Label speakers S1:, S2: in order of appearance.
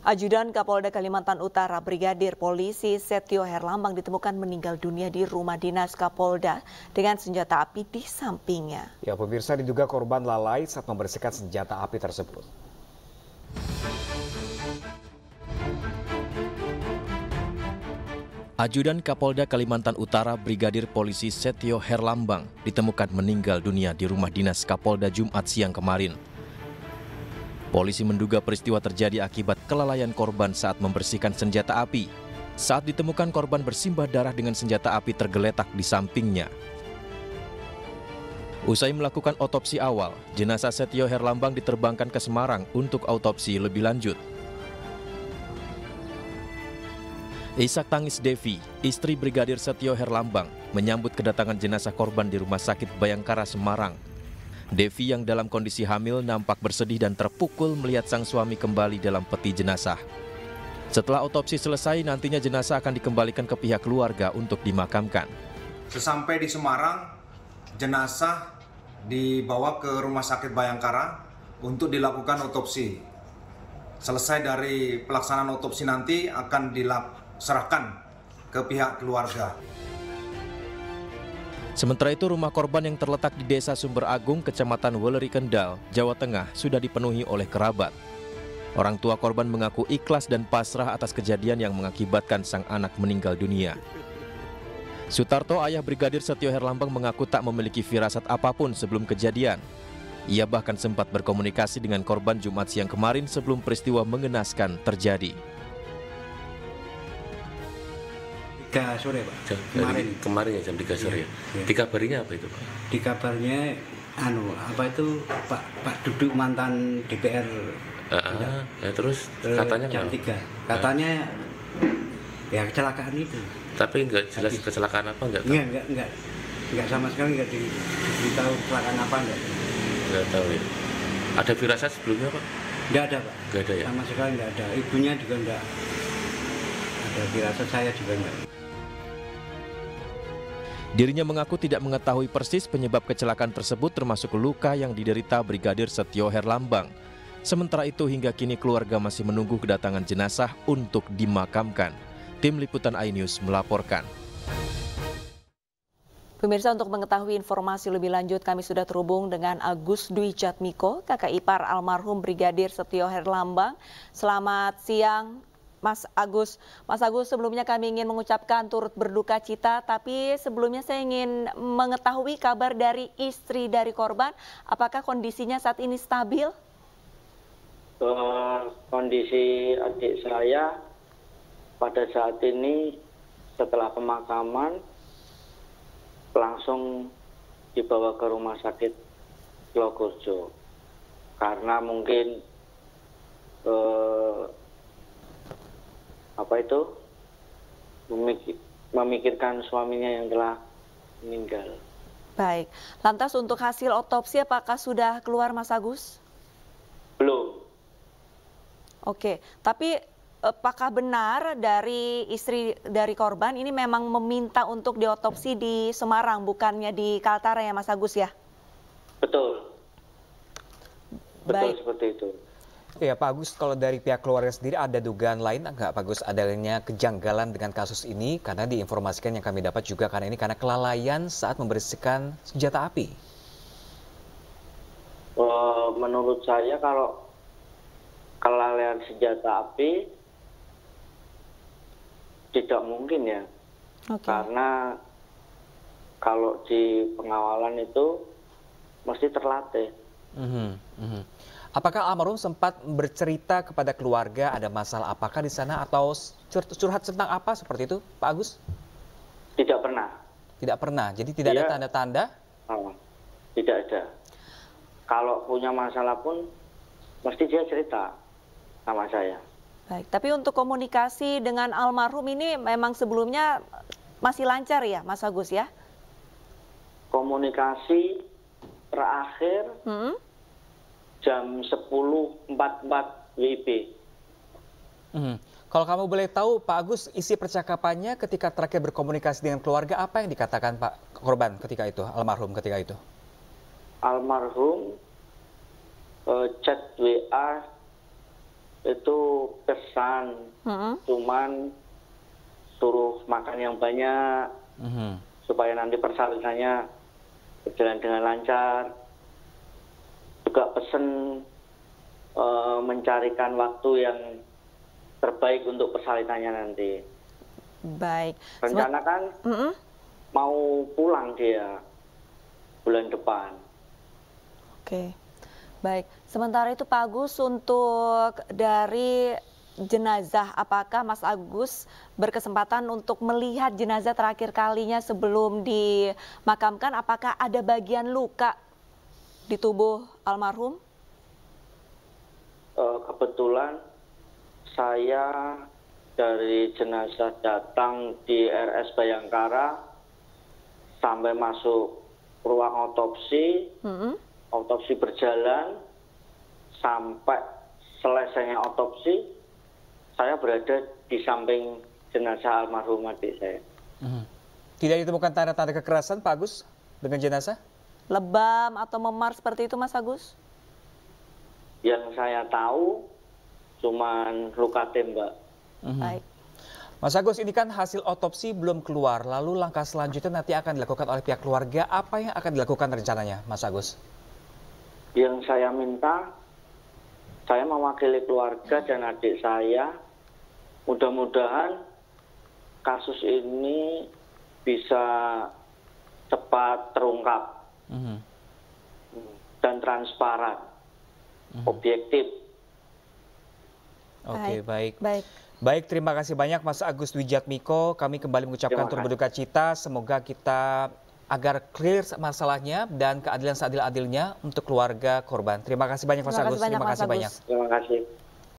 S1: Ajudan Kapolda Kalimantan Utara Brigadir Polisi Setio Herlambang ditemukan meninggal dunia di rumah dinas Kapolda dengan senjata api di sampingnya.
S2: Ya, pemirsa, diduga korban lalai saat membersihkan senjata api tersebut.
S3: Ajudan Kapolda Kalimantan Utara Brigadir Polisi Setio Herlambang ditemukan meninggal dunia di rumah dinas Kapolda Jumat siang kemarin. Polisi menduga peristiwa terjadi akibat kelalaian korban saat membersihkan senjata api. Saat ditemukan, korban bersimbah darah dengan senjata api tergeletak di sampingnya. Usai melakukan otopsi awal, jenazah Setio Herlambang diterbangkan ke Semarang untuk autopsi lebih lanjut. Isak tangis Devi, istri Brigadir Setio Herlambang, menyambut kedatangan jenazah korban di Rumah Sakit Bayangkara, Semarang. Devi yang dalam kondisi hamil nampak bersedih dan terpukul melihat sang suami kembali dalam peti jenazah. Setelah otopsi selesai, nantinya jenazah akan dikembalikan ke pihak keluarga untuk dimakamkan.
S4: Sesampai di Semarang, jenazah dibawa ke Rumah Sakit Bayangkara untuk dilakukan otopsi. Selesai dari pelaksanaan otopsi nanti akan diserahkan ke pihak keluarga.
S3: Sementara itu, rumah korban yang terletak di Desa Sumber Agung, Kecamatan Weleri Kendal, Jawa Tengah, sudah dipenuhi oleh kerabat. Orang tua korban mengaku ikhlas dan pasrah atas kejadian yang mengakibatkan sang anak meninggal dunia. Sutarto, ayah Brigadir Setio Herlambang, mengaku tak memiliki firasat apapun sebelum kejadian. Ia bahkan sempat berkomunikasi dengan korban Jumat siang kemarin sebelum peristiwa mengenaskan terjadi.
S5: 3 sore, Pak.
S6: Kemarin ya jam 3 sore. Ya. Dikabarinya apa itu, Pak?
S5: Dikabarnya Pak Duduk mantan DPR.
S6: Ya, terus katanya
S5: jam 3. Katanya ya kecelakaan itu.
S6: Tapi enggak jelas kecelakaan apa enggak tahu.
S5: Enggak sama sekali enggak diberitahu kecelakaan apa
S6: enggak tahu ya. Ada firasat sebelumnya, Pak?
S5: Enggak ada, Pak.
S6: Enggak ada ya.
S5: Sama sekali enggak ada. Ibunya juga enggak ada firasat, saya juga enggak.
S3: Dirinya mengaku tidak mengetahui persis penyebab kecelakaan tersebut, termasuk luka yang diderita Brigadir Setio Herlambang. Sementara itu, hingga kini keluarga masih menunggu kedatangan jenazah untuk dimakamkan. Tim Liputan iNews melaporkan.
S1: Pemirsa, untuk mengetahui informasi lebih lanjut, kami sudah terhubung dengan Agus Dwi Jatmiko, kakak ipar almarhum Brigadir Setio Herlambang. Selamat siang, Mas Agus. Mas Agus, sebelumnya kami ingin mengucapkan turut berduka cita, tapi sebelumnya saya ingin mengetahui kabar dari istri dari korban. Apakah kondisinya saat ini stabil?
S7: Kondisi adik saya pada saat ini setelah pemakaman langsung dibawa ke Rumah Sakit Logorjo karena mungkin memikirkan suaminya yang telah meninggal.
S1: Baik, lantas untuk hasil otopsi apakah sudah keluar, Mas Agus?
S7: Belum.
S1: Oke, tapi apakah benar dari istri dari korban ini memang meminta untuk diotopsi di Semarang, bukannya di Kaltara ya, Mas Agus ya?
S7: Betul.
S1: Baik.
S7: Betul seperti itu.
S2: Ya, Pak Agus, kalau dari pihak keluarga sendiri ada dugaan lain nggak, Pak Agus, adanya kejanggalan dengan kasus ini? Karena diinformasikan yang kami dapat juga karena kelalaian saat membersihkan senjata api.
S7: Menurut saya kalau kelalaian senjata api tidak mungkin ya.
S1: Okay.
S7: Karena kalau di pengawalan itu mesti terlatih.
S2: Apakah almarhum sempat bercerita kepada keluarga ada masalah apakah di sana atau curhat tentang apa seperti itu, Pak Agus?
S7: Tidak pernah.
S2: Tidak pernah, jadi tidak ada tanda-tanda?
S7: Tidak ada. Kalau punya masalah pun mesti dia cerita sama saya.
S1: Baik, tapi untuk komunikasi dengan almarhum ini memang sebelumnya masih lancar ya, Mas Agus ya?
S7: Komunikasi terakhir jam 10.44 WIB.
S2: Kalau kamu boleh tahu, Pak Agus, isi percakapannya ketika terakhir berkomunikasi dengan keluarga, apa yang dikatakan Pak korban ketika itu, almarhum ketika itu?
S7: Almarhum chat WA itu kesan, cuman suruh makan yang banyak supaya nanti persalitannya berjalan dengan lancar. Juga pesen mencarikan waktu yang terbaik untuk persalitannya nanti.
S1: Baik.
S7: Rencana kan mau pulang dia bulan depan.
S1: Oke, baik. Sementara itu Pak Agus, untuk dari jenazah, apakah Mas Agus berkesempatan untuk melihat jenazah terakhir kalinya sebelum dimakamkan? Apakah ada bagian luka di tubuh almarhum?
S7: Kebetulan saya dari jenazah datang di RS Bayangkara sampai masuk ruang otopsi, otopsi berjalan, sampai selesainya otopsi, saya berada di samping jenazah almarhum adik saya.
S2: Tidak ditemukan tanda-tanda kekerasan, Pak Agus, dengan jenazah?
S1: Lebam atau memar seperti itu, Mas Agus?
S7: Yang saya tahu cuman luka tembak.
S1: Baik.
S2: Mas Agus, ini kan hasil otopsi belum keluar, lalu langkah selanjutnya nanti akan dilakukan oleh pihak keluarga. Apa yang akan dilakukan rencananya, Mas Agus?
S7: Yang saya minta, saya mewakili keluarga dan adik saya, mudah-mudahan kasus ini bisa cepat terungkap dan transparan, objektif.
S2: Oke, baik.
S1: Baik.
S2: Baik, terima kasih banyak Mas Agus Dwijatmiko. Kami kembali mengucapkan turut berduka cita. Semoga kita agar clear masalahnya dan keadilan seadil-adilnya untuk keluarga korban. Terima kasih banyak Mas Agus.
S1: Terima kasih banyak.
S7: Terima kasih.